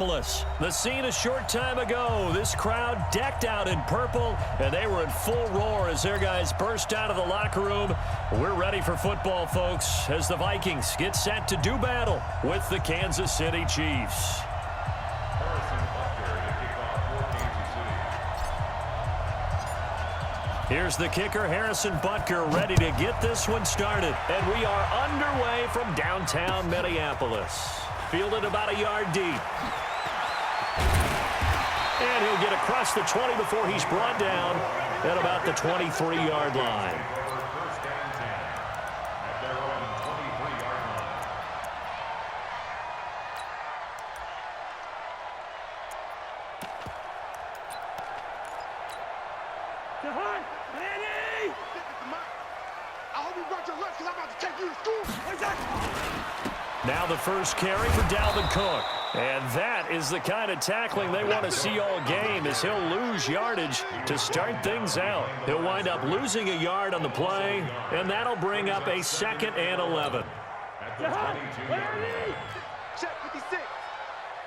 The scene a short time ago. This crowd decked out in purple, and they were in full roar as their guys burst out of the locker room. We're ready for football, folks, as the Vikings get set to do battle with the Kansas City Chiefs. Here's the kicker, Harrison Butker, ready to get this one started. And we are underway from downtown Minneapolis. Fielded about a yard deep. And he'll get across the 20 before he's brought down at about the 23-yard line. Now the first carry for Dalvin Cook. And that is the kind of tackling they want to see all game, as he'll lose yardage to start things out. He'll wind up losing a yard on the play, and that'll bring up a 2nd and 11. Check 56.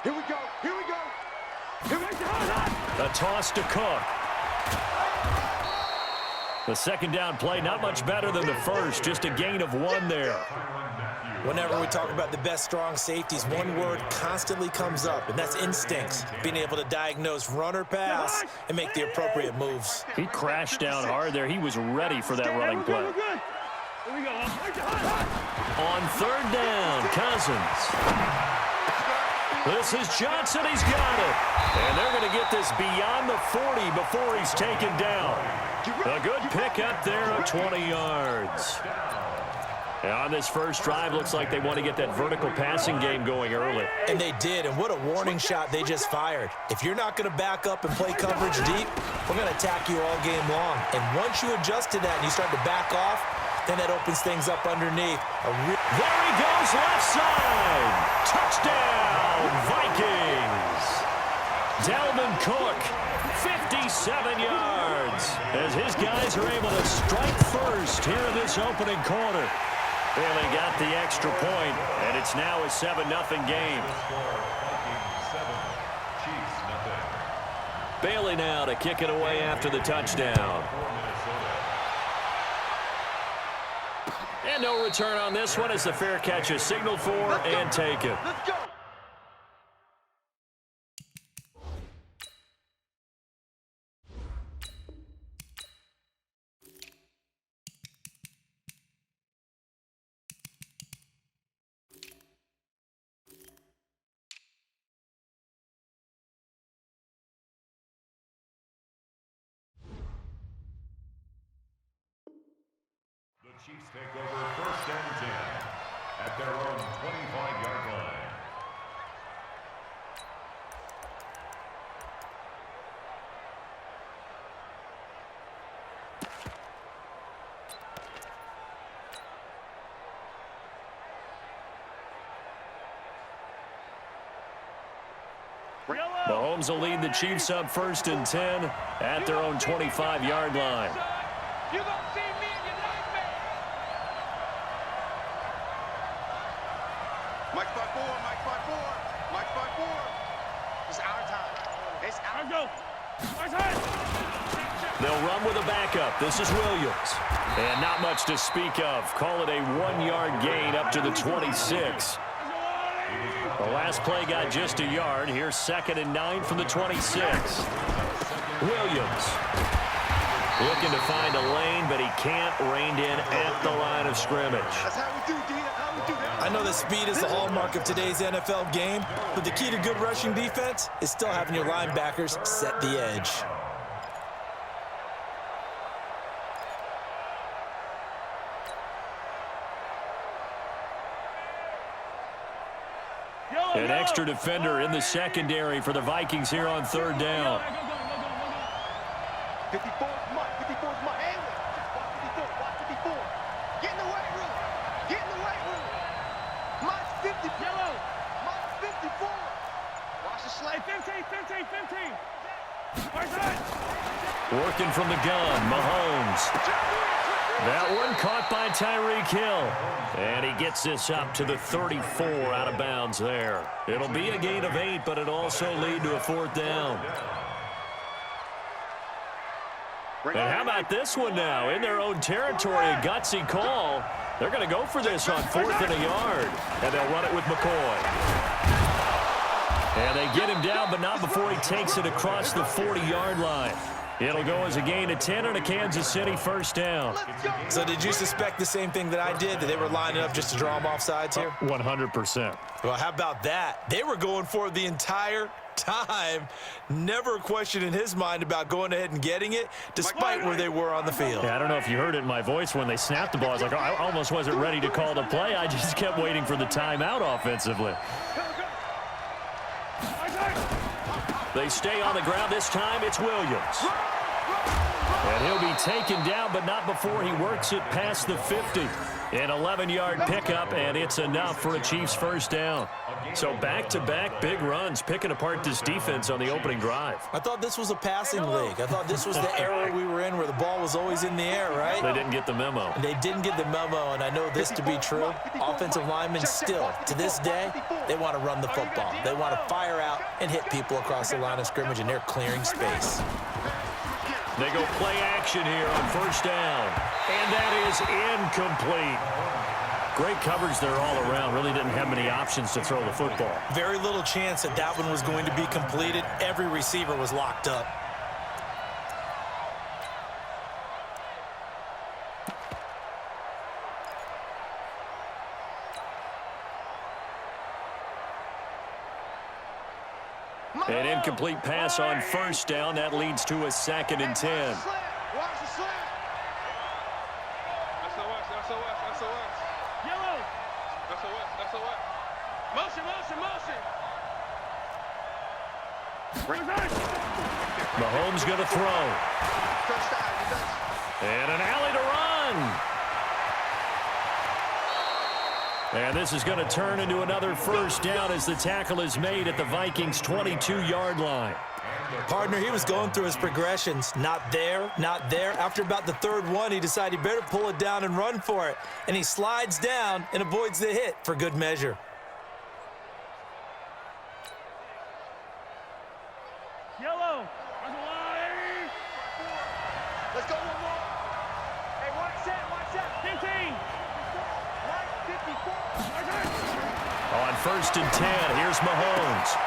Here we go. Here we go. A toss to Cook. The second down play, not much better than the first, just a gain of 1 there. Whenever we talk about the best strong safeties, one word constantly comes up, and that's instincts. Being able to diagnose run or pass and make the appropriate moves. He crashed down hard there. He was ready for that running play. On 3rd down, Cousins. This is Johnson. He's got it. And they're going to get this beyond the 40 before he's taken down. A good pickup there of 20 yards. And on this first drive, looks like they want to get that vertical passing game going early. And they did, and what a warning shot they just fired. If you're not going to back up and play coverage deep, we're going to attack you all game long. And once you adjust to that and you start to back off, then that opens things up underneath. There he goes, left side. Touchdown, Vikings. Dalvin Cook, 57 yards, as his guys are able to strike first here in this opening quarter. Bailey got the extra point, and it's now a 7-0 game. Bailey now to kick it away after the touchdown. And no return on this one as the fair catch is signaled for and taken. Let's go. Chiefs take over 1st and 10 at their own 25-yard line. Mahomes will lead the Chiefs up 1st and 10 at their own 25-yard line. You gonna see me in your nightmare. Mike 5-4, Mike 5-4, Mike 5-4. It's our time. It's our go. They'll run with a backup. This is Williams. And not much to speak of. Call it a 1-yard gain up to the 26. The last play got just a yard. Here's 2nd and 9 from the 26. Williams looking to find a lane, but he can't rein in at the line of scrimmage. That's how we do, D. That's how we do. I know that speed is the hallmark of today's NFL game, but the key to good rushing defense is still having your linebackers set the edge. An extra defender in the secondary for the Vikings here on 3rd down. 54 Mike, 54 Mike. Hey, watch 54, watch 54. Get in the weight room. Get in the weight room. Mike's 54. Yellow. Mike's 54. Watch the slate. 15. Working from the gun, Mahomes. That one caught by Tyreek Hill. And he gets this up to the 34 out of bounds there. It'll be a gain of 8, but it'll also lead to a 4th down. And how about this one now? In their own territory, a gutsy call. They're going to go for this on 4th and a yard. And they'll run it with McCoy. And they get him down, but not before he takes it across the 40-yard line. It'll go as a gain of 10 and a Kansas City 1st down. So did you suspect the same thing that I did, that they were lining up just to draw them off sides here? 100%. Well, how about that? They were going for it the entire time. Never a question in his mind about going ahead and getting it, despite where they were on the field. Yeah, I don't know if you heard it in my voice when they snapped the ball. I was like, oh, I almost wasn't ready to call the play. I just kept waiting for the timeout offensively. They stay on the ground. This time it's Williams. And he'll be taken down, but not before he works it past the 50. An 11-yard pickup, and it's enough for a Chiefs 1st down. So back-to-back big runs, picking apart this defense on the opening drive. I thought this was a passing league. I thought this was the era we were in where the ball was always in the air, right? They didn't get the memo. And they didn't get the memo, and I know this to be true. Offensive linemen still, to this day, they want to run the football. They want to fire out and hit people across the line of scrimmage, and they're clearing space. They go play action here on 1st down. And that is incomplete. Great coverage there all around. Really didn't have many options to throw the football. Very little chance that that one was going to be completed. Every receiver was locked up. An incomplete pass on 1st down. That leads to a 2nd and 10. Mahomes going to throw. And an alley to run. And this is going to turn into another 1st down as the tackle is made at the Vikings' 22-yard line. Partner, he was going through his progressions. Not there, not there. After about the 3rd one, he decided he better pull it down and run for it. And he slides down and avoids the hit for good measure. Yellow. Let's go one more. Hey, watch that. 15. 54. On 1st and 10, here's Mahomes.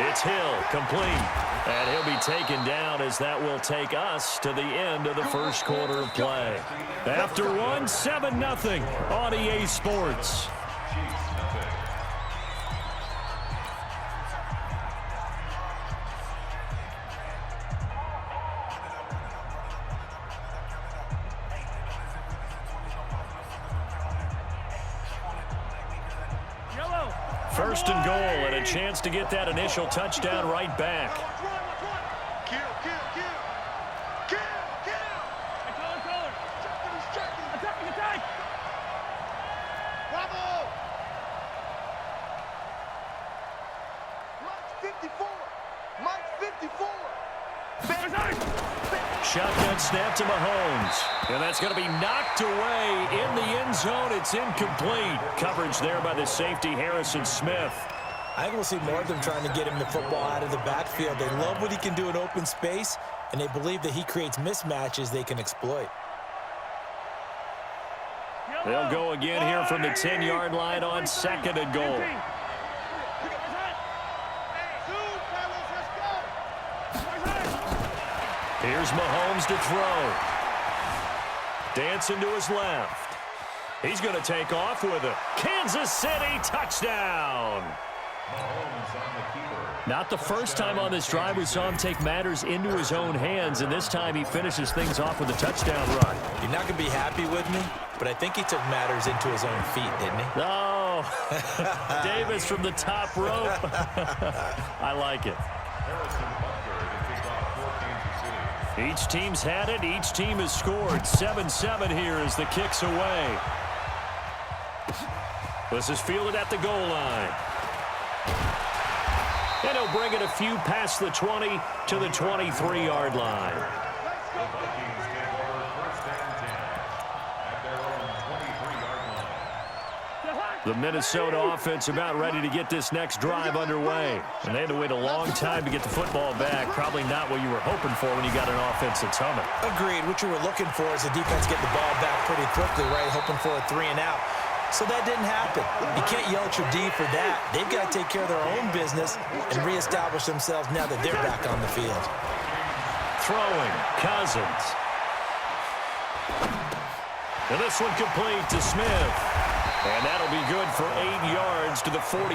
It's Hill, complete. And he'll be taken down as that will take us to the end of the 1st quarter of play. After one, 7-0 on EA Sports. First and goal, and a chance to get that initial touchdown right back. Bravo! Mike 54. Mike 54. Shotgun snap to Mahomes. And that's going to be knocked away in the end zone. It's incomplete. Coverage there by the safety, Harrison Smith. I think we'll see more of them trying to get him the football out of the backfield. They love what he can do in open space, and they believe that he creates mismatches they can exploit. They'll go again here from the 10-yard line on 2nd and goal. Here's Mahomes to throw. Dancing to his left. He's going to take off with a Kansas City touchdown. Not the first time on this drive we saw him take matters into his own hands, and this time he finishes things off with a touchdown run. You're not going to be happy with me, but I think he took matters into his own feet, didn't he? No. Davis from the top rope. I like it. Each team's had it. Each team has scored. 7-7 here as the kick's away. This is fielded at the goal line. And he'll bring it a few past the 20 to the 23-yard line. The Minnesota offense about ready to get this next drive underway. And they had to wait a long time to get the football back. Probably not what you were hoping for when you got an offense that's humming. Agreed. What you were looking for is the defense getting the ball back pretty quickly, right? Hoping for a 3 and out. So that didn't happen. You can't yell at your D for that. They've got to take care of their own business and reestablish themselves now that they're back on the field. Throwing, Cousins. And this one complete to Smith. And that'll be good for 8 yards to the 45.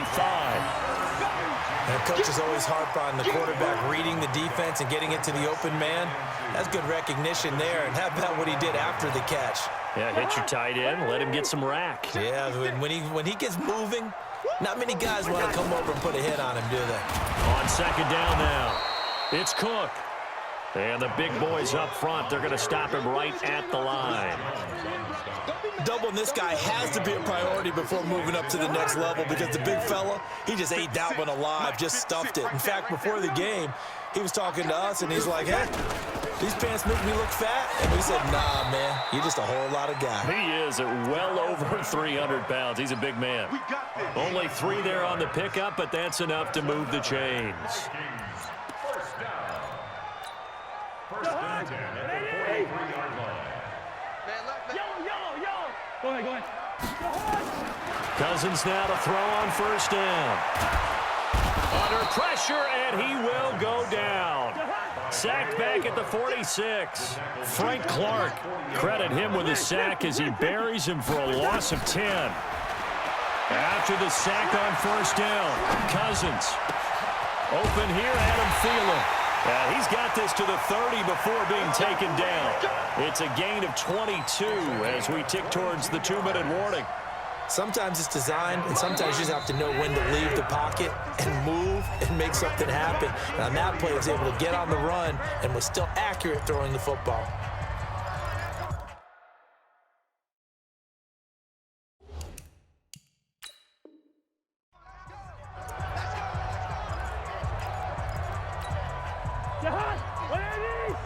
And coaches always harp on the quarterback reading the defense and getting it to the open man. That's good recognition there. And how about what he did after the catch? Yeah, hit your tight end, let him get some rack. Yeah, when he gets moving, not many guys want to come over and put a hit on him, do they? On second down now, it's Cook. And the big boys up front, they're going to stop him right at the line. Doubling this guy has to be a priority before moving up to the next level because the big fella, he just ate that one alive, just stuffed it. In fact, before the game, he was talking to us, and he's like, hey, these pants make me look fat? And we said, nah, man, you're just a whole lot of guy. He is at well over 300 pounds. He's a big man. Only 3 there on the pickup, but that's enough to move the chains. First and 10 at the 43-yard line. Go ahead. Cousins now to throw on first down. Under pressure, and he will go down. Sacked back at the 46. Frank Clark, credit him with a sack as he buries him for a loss of 10. After the sack on first down, Cousins. Open here, Adam Thielen. He's got this to the 30 before being taken down. It's a gain of 22 as we tick towards the 2-minute warning. Sometimes it's designed, and sometimes you just have to know when to leave the pocket and move and make something happen. And on that play, he was able to get on the run and was still accurate throwing the football.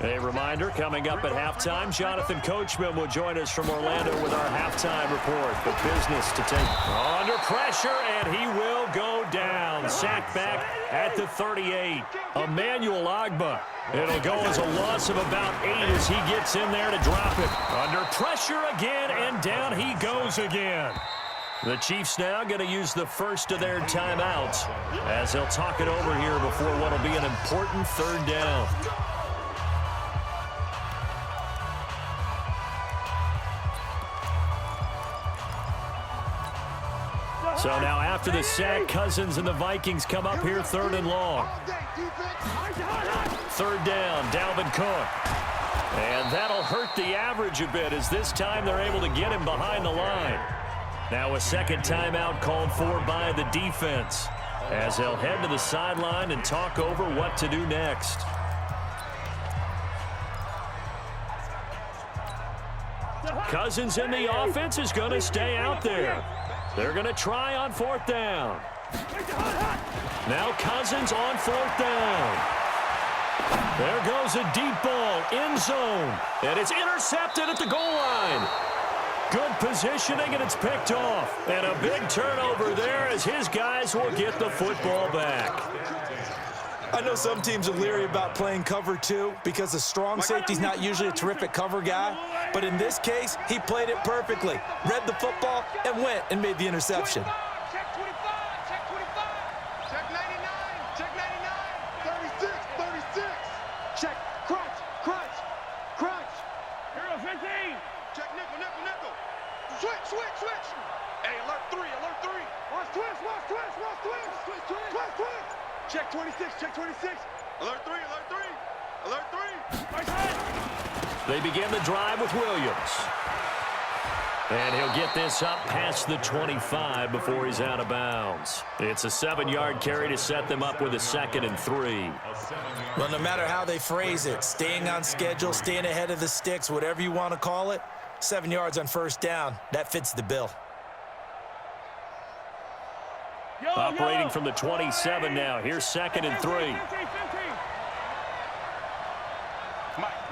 A reminder, coming up at halftime, Jonathan Coachman will join us from Orlando with our halftime report. The business to take under pressure, and he will go down. Sacked back at the 38. Emmanuel Ogbah. It'll go as a loss of about 8 as he gets in there to drop it. Under pressure again, and down he goes again. The Chiefs now going to use the first of their timeouts as they'll talk it over here before what will be an important 3rd down. So now after the sack, Cousins and the Vikings come up here 3rd and long. 3rd down, Dalvin Cook. And that'll hurt the average a bit as this time they're able to get him behind the line. Now a second timeout called for by the defense as they'll head to the sideline and talk over what to do next. Cousins in the offense is going to stay out there. They're going to try on 4th down. Now Cousins on 4th down. There goes a deep ball, end zone, and it's intercepted at the goal line. Good positioning, and it's picked off. And a big turnover there as his guys will get the football back. I know some teams are leery about playing cover 2 because the strong safety's not usually a terrific cover guy. But in this case, he played it perfectly. Read the football and went and made the interception. Check 25, check 25. Check 99, check 99. 36. Check, crunch. Hero 15. Check nickel. Switch. Hey, alert 3. Watch twist. Check 26. Alert 3. They begin the drive with Williams. And he'll get this up past the 25 before he's out of bounds. It's a 7-yard carry to set them up with a 2nd and 3. Well, no matter how they phrase it, staying on schedule, staying ahead of the sticks, whatever you want to call it, 7 yards on first down, that fits the bill. Operating from the 27 now. Here's 2nd and 3.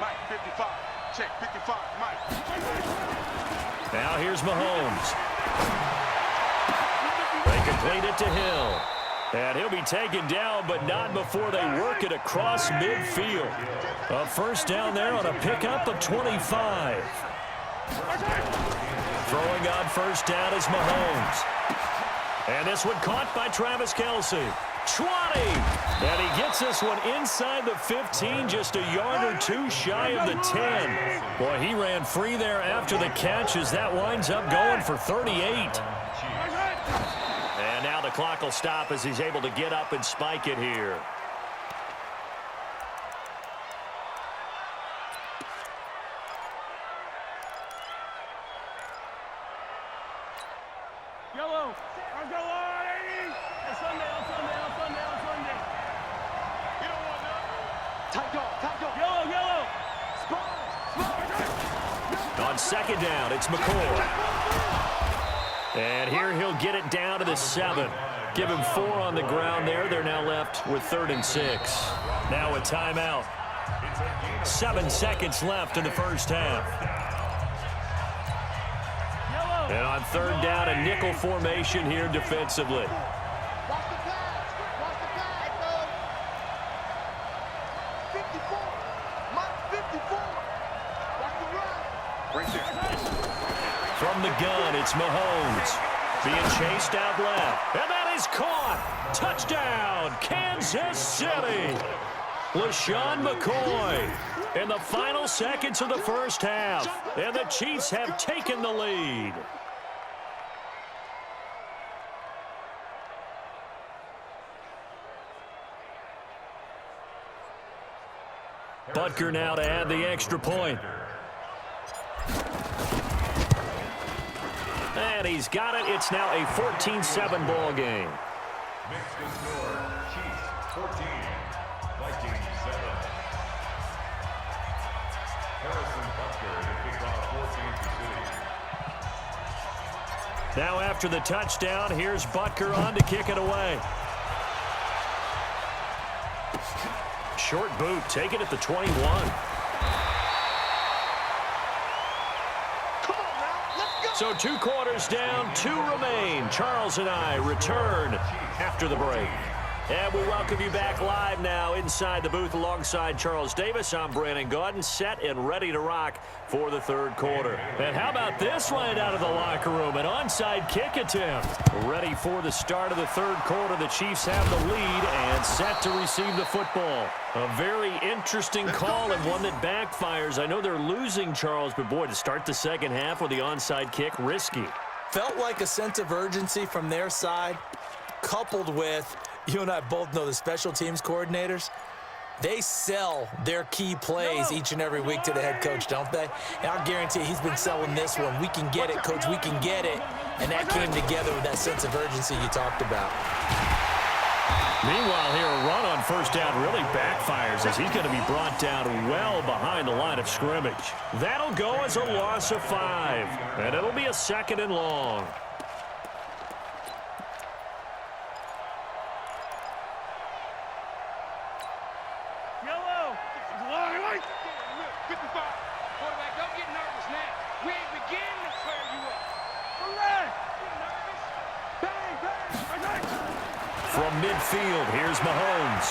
Mike, 55. Check, 55, Mike. Now here's Mahomes. complete it to Hill. And he'll be taken down, but not before they work it across midfield. A first down there on a pickup of 25. Throwing on first down is Mahomes. And this one caught by Travis Kelce. 20. And he gets this one inside the 15, just a yard or two shy of the 10. Boy, he ran free there after the catch as that winds up going for 38. And now the clock will stop as he's able to get up and spike it here. Yellow. Let's go, ladies. It's Sunday, on Sunday, on Sunday, on Sunday. You don't want that. Tight dog. Yellow, yellow. Spot. On second down, it's McCoy. And here he'll get it down to the 7. Give him 4 on the ground there. They're now left with 3rd and 6. Now a timeout. 7 seconds left in the first half. And on 3rd down, a nickel formation here defensively. Watch the pass. Watch the pass. 54. Mike 54. Watch the run. Right there. From the gun, it's Mahomes. Being chased out left. And that is caught. Touchdown, Kansas City. LaShawn McCoy in the final seconds of the first half. And the Chiefs have taken the lead. Butker now to add the extra point. And he's got it. It's now a 14-7 ball game. Mixed score, Chiefs 14, Vikings 7. Harrison Butker to kick off 14 City. Now after the touchdown, here's Butker on to kick it away. Short boot, take it at the 21. So 2 quarters down, 2 remain. Charles and I return after the break. And we welcome you back live now inside the booth alongside Charles Davis. I'm Brandon Gaudin, set and ready to rock for the 3rd quarter. And how about this right out of the locker room? An onside kick attempt. Ready for the start of the 3rd quarter. The Chiefs have the lead and set to receive the football. A very interesting call and one that backfires. I know they're losing, Charles, but boy, to start the second half with the onside kick, risky. Felt like a sense of urgency from their side, coupled with, you and I both know the special teams coordinators, they sell their key plays each and every week to the head coach, don't they? And I'll guarantee he's been selling this one. We can get it, coach, we can get it. And that came together with that sense of urgency you talked about. Meanwhile, here a run on first down really backfires as he's going to be brought down well behind the line of scrimmage. That'll go as a loss of 5, and it'll be a 2nd and long. Yellow. 55. Quarterback, don't get nervous now. We ain't beginning to clear you up. Correct. Get nervous. Bang, bang. From midfield, here's Mahomes.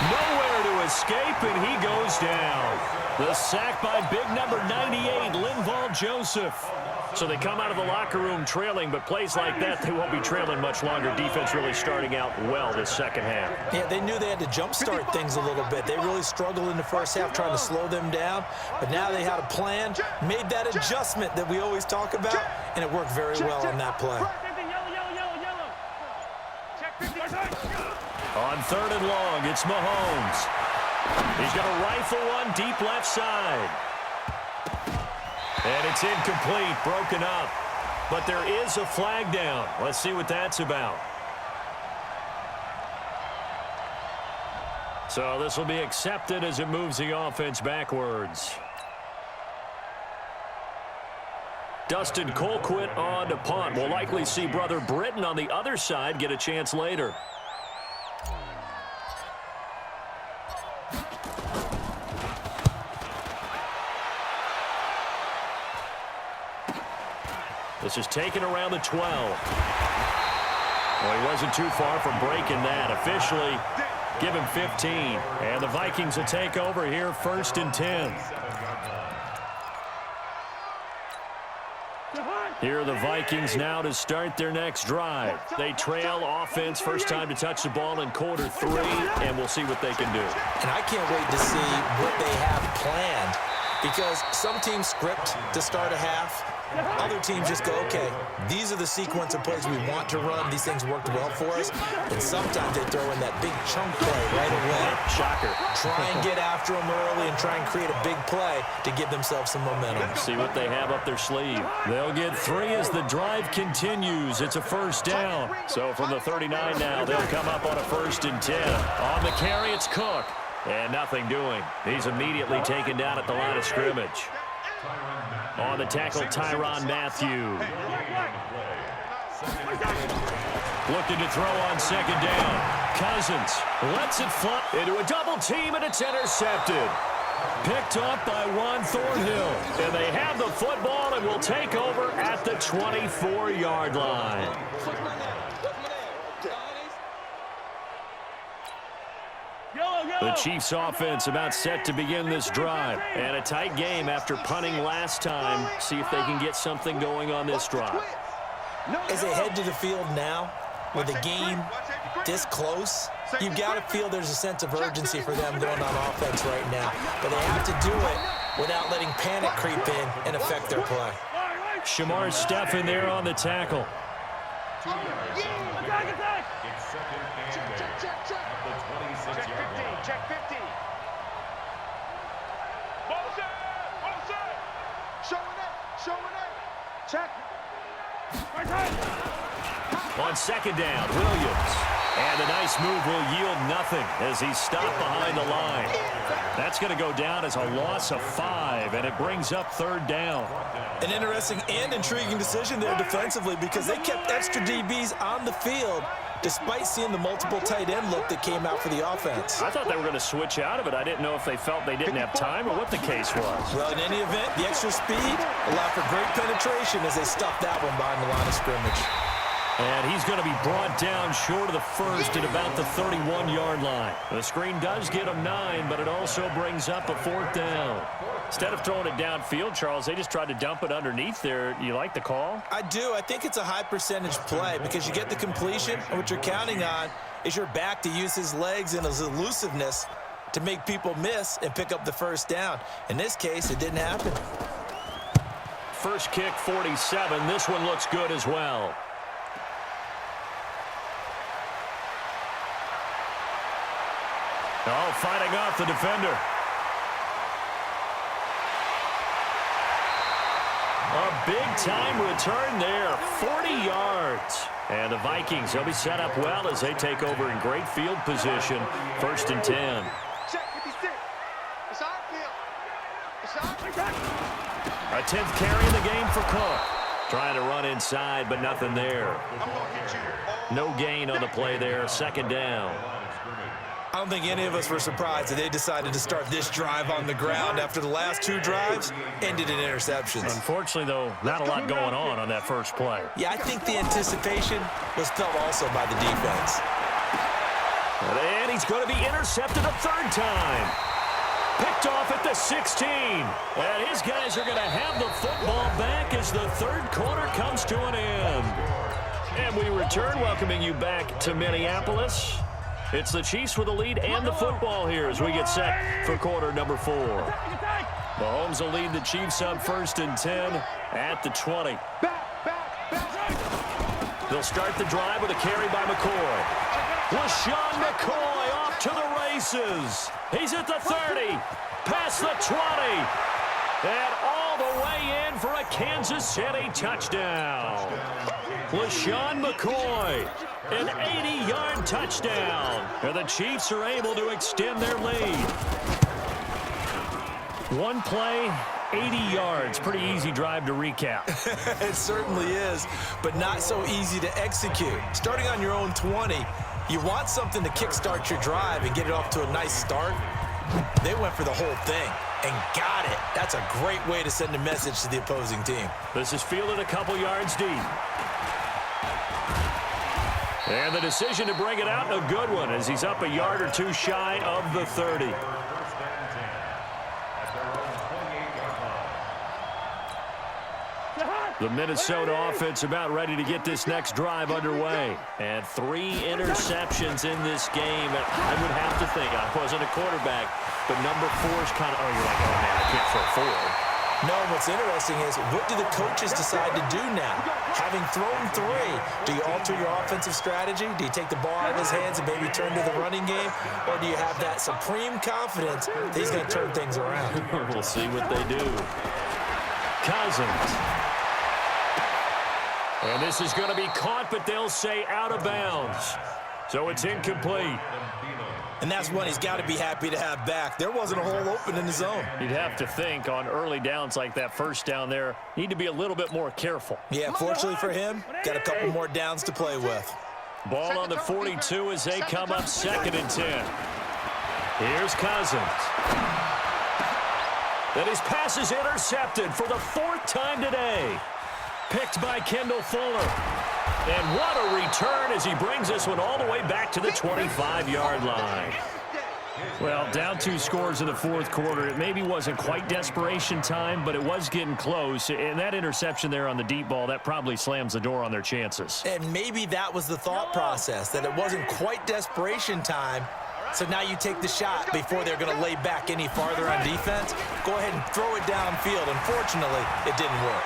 Nowhere to escape, and he goes down. The sack by big number 98, Linval Joseph. So they come out of the locker room trailing, but plays like that, they won't be trailing much longer. Defense really starting out well this second half. Yeah, they knew they had to jumpstart things a little bit. They really struggled in the first half trying to slow them down, but now they had a plan, made that adjustment that we always talk about, and it worked very well on that play. On 3rd and long, it's Mahomes. He's going to rifle one deep left side. And it's incomplete, broken up. But there is a flag down. Let's see what that's about. So this will be accepted as it moves the offense backwards. Dustin Colquitt on to punt. We'll likely see brother Britton on the other side get a chance later. This is taken around the 12. Well, he wasn't too far from breaking that. Officially, give him 15. And the Vikings will take over here, 1st and 10. Here are the Vikings now to start their next drive. They trail offense, first time to touch the ball in quarter 3, and we'll see what they can do. And I can't wait to see what they have planned, because some teams script to start a half. Other teams just go, okay, these are the sequence of plays we want to run. These things worked well for us. And sometimes they throw in that big chunk play right away. Shocker. Try and get after them early and try and create a big play to give themselves some momentum. See what they have up their sleeve. They'll get 3 as the drive continues. It's a 1st down. So from the 39 now, they'll come up on a 1st and 10. On the carry, it's Cook. And nothing doing. He's immediately taken down at the line of scrimmage. On the tackle, Tyrann Mathieu. Looking to throw on 2nd down. Cousins lets it fly into a double team, and it's intercepted. Picked up by Juan Thornhill. And they have the football and will take over at the 24-yard line. The Chiefs offense about set to begin this drive. And a tight game after punting last time. See if they can get something going on this drive. As they head to the field now, with the game this close, you've got to feel there's a sense of urgency for them going on offense right now. But they have to do it without letting panic creep in and affect their play. Shamar Stephen there on the tackle. It's 2nd and 8 at the 26-yard line. Check 15. Showing it. Check. On 2nd down, Williams. And a nice move will yield nothing as he's stopped behind the line. That's going to go down as a loss of 5, and it brings up 3rd down. An interesting and intriguing decision there defensively, because they kept extra DBs on the field despite seeing the multiple tight end look that came out for the offense. I thought they were going to switch out of it. I didn't know if they felt they didn't have time or what the case was. Well, in any event, the extra speed allowed for great penetration as they stuffed that one behind the line of scrimmage. And he's going to be brought down short of the 1st at about the 31-yard line. The screen does get him 9, but it also brings up a 4th down. Instead of throwing it downfield, Charles, they just tried to dump it underneath there. You like the call? I do. I think it's a high percentage play because you get the completion, and what you're counting on is your back to use his legs and his elusiveness to make people miss and pick up the 1st down. In this case, it didn't happen. First kick, 47. This one looks good as well. Oh, fighting off the defender. A big-time return there, 40 yards. And the Vikings, they'll be set up well as they take over in great field position, 1st and 10. Check 56. It's our field. It's our field. A 10th carry in the game for Cook. Trying to run inside, but nothing there. I'm going to hit you. No gain on the play there, 2nd down. I don't think any of us were surprised that they decided to start this drive on the ground after the last 2 drives ended in interceptions. Unfortunately, though, not a lot going on that first play. Yeah, I think the anticipation was felt also by the defense. And he's going to be intercepted a 3rd time. Picked off at the 16. And his guys are going to have the football back as the 3rd quarter comes to an end. And we return, welcoming you back to Minneapolis. It's the Chiefs with the lead and the football here as we get set for quarter number 4. Mahomes will lead the Chiefs up 1st and 10 at the 20. They'll start the drive with a carry by McCoy. LaShawn McCoy off to the races. He's at the 30, past the 20, and all the way in for a Kansas City touchdown. LaShawn McCoy, an 80-yard touchdown. And the Chiefs are able to extend their lead. One play, 80 yards. Pretty easy drive to recap. It certainly is, but not so easy to execute. Starting on your own 20, you want something to kickstart your drive and get it off to a nice start. They went for the whole thing and got it. That's a great way to send a message to the opposing team. This is fielded a couple yards deep. And the decision to bring it out, a good one, as he's up a yard or two shy of the 30. The Minnesota offense about ready to get this next drive underway. And 3 interceptions in this game. I would have to think, I wasn't a quarterback, but number 4 is kind of, oh, you're like, oh, man, I can't throw 4. No, what's interesting is, what do the coaches decide to do now? Having thrown 3, do you alter your offensive strategy? Do you take the ball out of his hands and maybe turn to the running game? Or do you have that supreme confidence that he's going to turn things around? We'll see what they do. Cousins. And this is going to be caught, but they'll say out of bounds. So it's incomplete. And that's one he's got to be happy to have back. There wasn't a hole open in the zone. You'd have to think on early downs like that first down there, need to be a little bit more careful. Yeah, fortunately for him, got a couple more downs to play with. Ball on the 42 as they come up 2nd and 10. Here's Cousins. And his pass is intercepted for the 4th time today. Picked by Kendall Fuller. And what a return as he brings this one all the way back to the 25-yard line. Well, down 2 scores in the 4th quarter. It maybe wasn't quite desperation time, but it was getting close. And that interception there on the deep ball, that probably slams the door on their chances. And maybe that was the thought process, that it wasn't quite desperation time. So now you take the shot before they're going to lay back any farther on defense. Go ahead and throw it downfield. Unfortunately, it didn't work.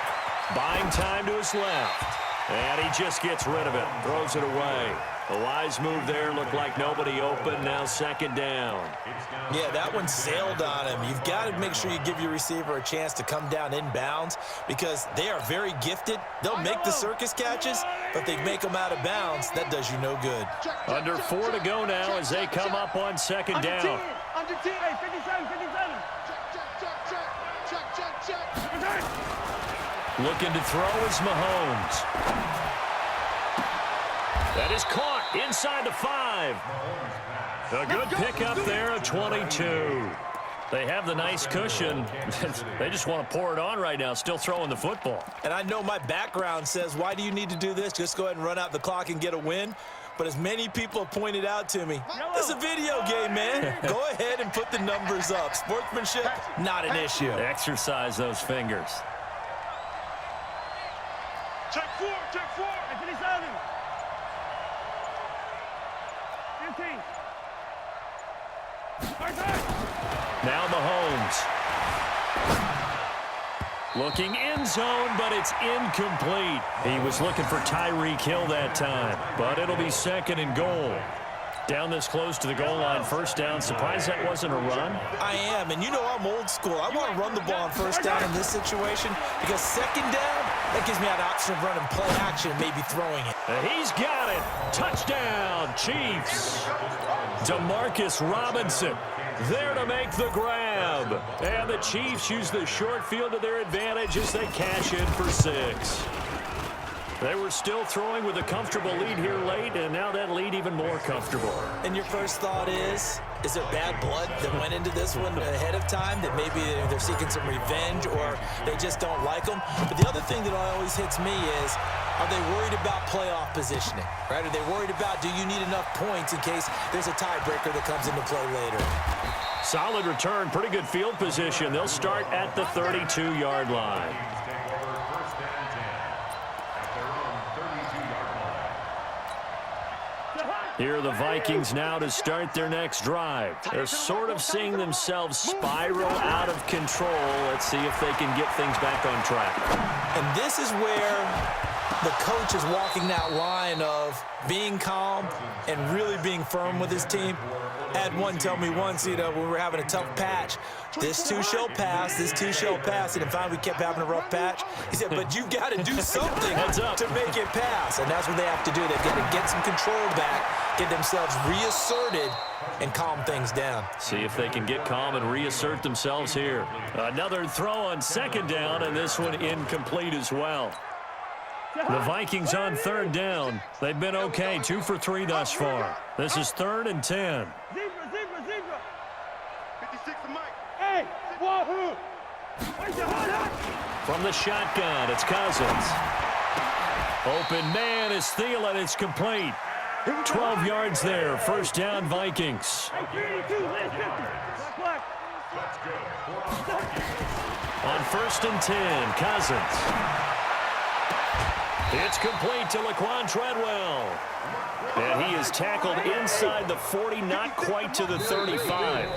Buying time to his left. And he just gets rid of it. Throws it away. A wise move there. Looked like nobody open. Now 2nd down. Yeah, that one sailed on him. You've got to make sure you give your receiver a chance to come down inbounds because they are very gifted. They'll make the circus catches, but they make them out of bounds. That does you no good. Under 4 to go now as they come up on 2nd down. Under 10. Hey, 57, 57. Check. Looking to throw is Mahomes. That is caught inside the 5. A good pickup there of 22. They have the nice cushion. They just want to pour it on right now, still throwing the football. And I know my background says, why do you need to do this? Just go ahead and run out the clock and get a win. But as many people have pointed out to me, this is a video game, man. Go ahead and put the numbers up. Sportsmanship, not an issue. Exercise those fingers. Check 4. 57. 15. Now Mahomes. Looking end zone, but it's incomplete. He was looking for Tyreek Hill that time, but it'll be 2nd and goal. Down this close to the goal line, 1st down. Surprised that wasn't a run? I am, and you know I'm old school. I want to run the ball on 1st down in this situation because 2nd down, that gives me an option of running play action, maybe throwing it. And he's got it. Touchdown, Chiefs. Demarcus Robinson there to make the grab. And the Chiefs use the short field to their advantage as they cash in for 6. They were still throwing with a comfortable lead here late, and now that lead even more comfortable. And your first thought is there bad blood that went into this one ahead of time, that maybe they're seeking some revenge or they just don't like them? But the other thing that always hits me is, are they worried about playoff positioning, right? Are they worried about, do you need enough points in case there's a tiebreaker that comes into play later? Solid return, pretty good field position. They'll start at the 32-yard line. Here are the Vikings now to start their next drive. They're sort of seeing themselves spiral out of control. Let's see if they can get things back on track. And this is where the coach is walking that line of being calm and really being firm with his team. I had one tell me once, when we were having a tough patch, this too shall pass, this too shall pass. And finally we kept having a rough patch. He said, but you got to do something to make it pass. And that's what they have to do. They've got to get some control back, get themselves reasserted, and calm things down. See if they can get calm and reassert themselves here. Another throw on 2nd down, and this one incomplete as well. The Vikings on 3rd down. They've been okay, 2 for 3 thus far. This is 3rd and 10. Hey, wahoo! From the shotgun, it's Cousins. Open man is Thielen. It's complete. 12 yards there. First down, Vikings. On 1st and 10, Cousins. It's complete to Laquan Treadwell. And he is tackled inside the 40, not quite to the 35.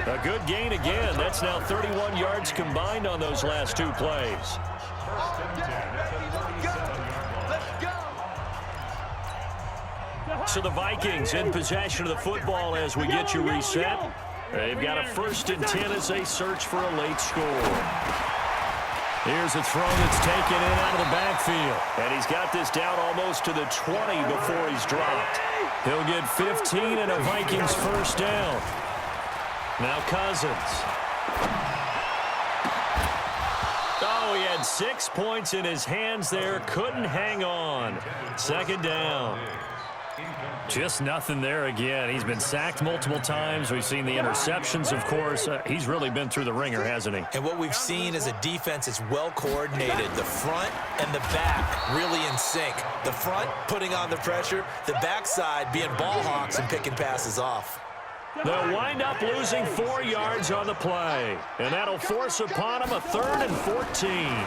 A good gain again. That's now 31 yards combined on those last two plays. So the Vikings in possession of the football as we get you reset. They've got a 1st and 10 as they search for a late score. Here's a throw that's taken in out of the backfield. And he's got this down almost to the 20 before he's dropped. He'll get 15 and a Vikings first down. Now Cousins. Oh, he had 6 points in his hands there. Couldn't hang on. 2nd down. Just nothing there again. He's been sacked multiple times. We've seen the interceptions, of course. He's really been through the ringer, hasn't he? And what we've seen is a defense that's well coordinated. The front and the back really in sync. The front putting on the pressure, the backside being ball hawks and picking passes off. They'll wind up losing 4 yards on the play. And that'll force upon him a 3rd and 14.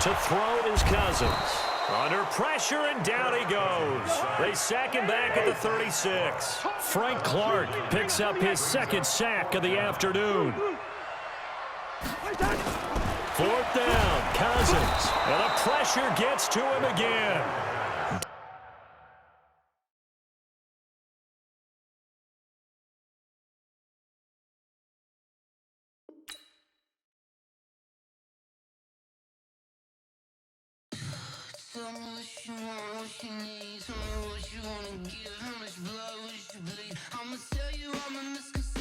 To throw is Cousins. Under pressure, and down he goes. They sack him back at the 36. Frank Clark picks up his 2nd sack of the afternoon. 4th down, Cousins. And the pressure gets to him again. Tell me what you want, what you need. Tell me what you wanna give, how much blood would you bleed? I'ma tell you I'm a misconception.